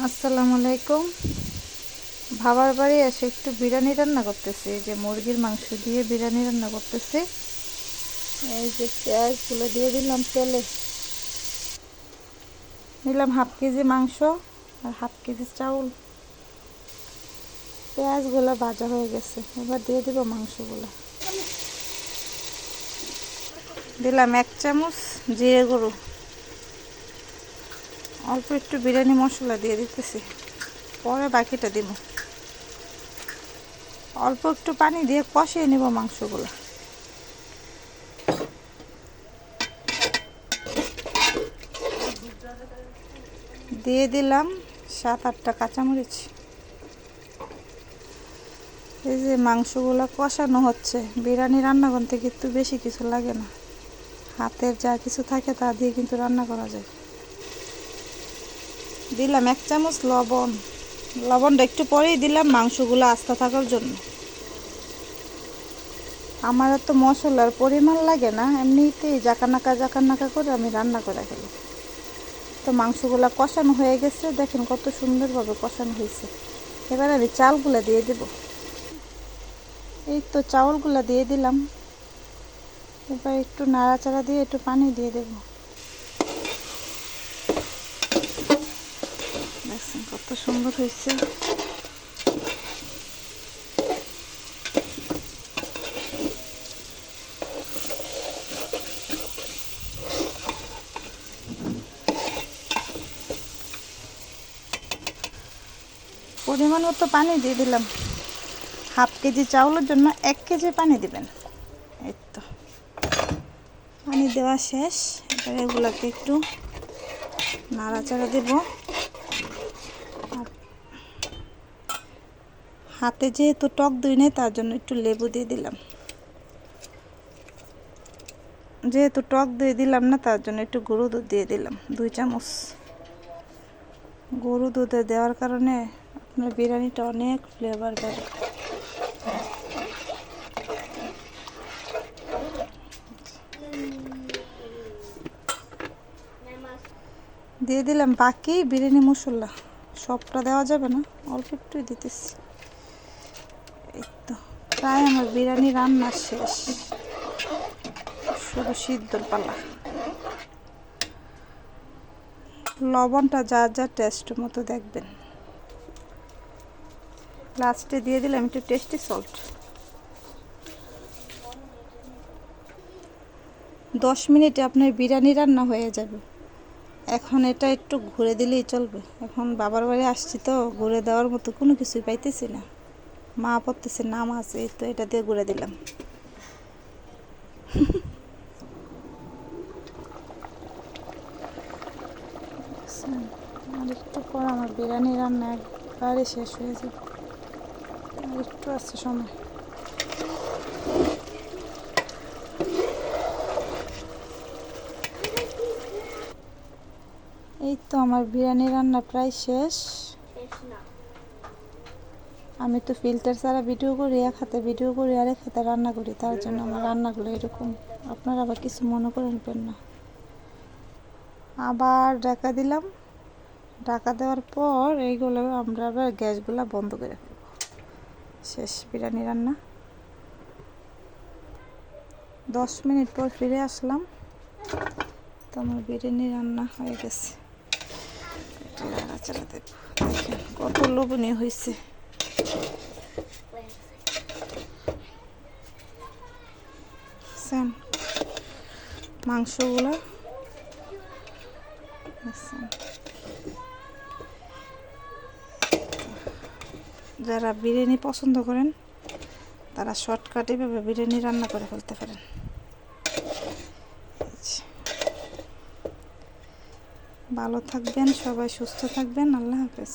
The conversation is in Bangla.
আসসালামু আলাইকুম। ভাবার বাড়ি এসে একটু বিরিয়ানি রান্না করতেছি। এই যে মুরগির মাংস দিয়ে বিরিয়ানি রান্না করতেছি। এই যে পেঁয়াজগুলো দিয়ে দিলাম তেলে, নিলাম হাফ কেজি মাংস আর হাফ কেজি চাউল। পেঁয়াজগুলো ভাজা হয়ে গেছে, এবার দিয়ে দিব মাংসগুলো। দিলাম 1 চামচ জিরে গুঁড়ো, অল্প একটু বিরিয়ানি মশলা দিয়ে দিতেছি, পরে বাকিটা দিব। অল্প একটু পানি দিয়ে কষিয়ে নেব মাংসগুলো। দিয়ে দিলাম 7-8টা কাঁচামরিচ। এই যে মাংসগুলো কষানো হচ্ছে। বিরিয়ানি রান্না করতে কিন্তু বেশি কিছু লাগে না, হাতের যা কিছু থাকে তা দিয়ে কিন্তু রান্না করা যায়। দিলাম 1 চামচ লবণ। লবণটা একটু পরেই দিলাম মাংসগুলো আস্তে থাকার জন্য। আমার তো মশলার পরিমাণ লাগে না, এমনিতেই জাকানাকা করে আমি রান্না করে ফেলি। তো মাংসগুলো কষানো হয়ে গেছে, দেখেন কত সুন্দরভাবে কষানো হয়েছে। এবার আমি চালগুলো দিয়ে দেব। এই তো চাউলগুলো দিয়ে দিলাম। এবার একটু নাড়াচাড়া দিয়ে একটু পানি দিয়ে দেব। দেখছেন কত সুন্দর হয়েছে। পরিমাণ মতো পানি দিয়ে দিলাম। হাফ কেজি চাউলের জন্য 1 কেজি পানি দিবেন। এই তো পানি দেওয়া শেষ। এবার এগুলোকে একটু নাড়াচাড়া দেব। হাতে যেহেতু টক দই নেই, তার জন্য একটু লেবু দিয়ে দিলাম। যেহেতু টক দই দিলাম না, তার জন্য একটু গরুর দুধ দিয়ে দিলাম 2 চামচ। গরুর দুধে দেওয়ার কারণে আপনার বিরিয়ানিটা অনেক ফ্লেভার বাড়ে। দিয়ে দিলাম বাকি বিরিয়ানি মশলা। সবটা দেওয়া যাবে না, অল্প একটুই দিতেছি। এই তো প্রায় আমার বিরিয়ানি রান্না শেষ, শুধু সিদ্ধর পালা। লবণটা যার যার টেস্ট মতো দেখবেন। লাস্টে দিয়ে দিলাম একটু টেস্টি সল্ট। 10 মিনিটে আপনার বিরিয়ানি রান্না হয়ে যাবে। এখন এটা একটু ঘুরে দিলেই চলবে। এখন বাবার বাড়ি আসছি তো ঘুরে দেওয়ার মতো কোনো কিছুই পাইতেছি না। মা পড়তেছে নামাজ, এই তো এটা দিয়ে ঘুরে দিলাম। আর একটু পর আমার বিরিয়ানি রান্না একবারে শেষ হয়ে যাবে। আর একটু আছে সময়। এই তো আমার বিরিয়ানি রান্না প্রায় শেষ। আমি তো ফিল্টার ছাড়া ভিডিও করি, এক হাতে ভিডিও করি আর এক হাতে রান্না করি, তার জন্য আমার রান্নাগুলো এরকম। আপনারা আবার কিছু মনে করবেন না। আবার ঢাকা দিলাম। ঢাকা দেওয়ার পর এইগুলো আমরা আবার গ্যাসগুলো বন্ধ করে ফেলব। শেষ বিরিয়ানি রান্না। 10 মিনিট পর ফিরে আসলাম। তো আমার বিরিয়ানি রান্না হয়ে গেছে। এটা নাড়াচাড়া দেব। দেখেন কত লোভনীয় হয়েছে। মাংসগুলো যারা বিরিয়ানি পছন্দ করেন তারা শর্টকাটে ভাবে বিরিয়ানি রান্না করে ফেলতে পারেন। ভালো থাকবেন সবাই, সুস্থ থাকবেন। আল্লাহ হাফেজ।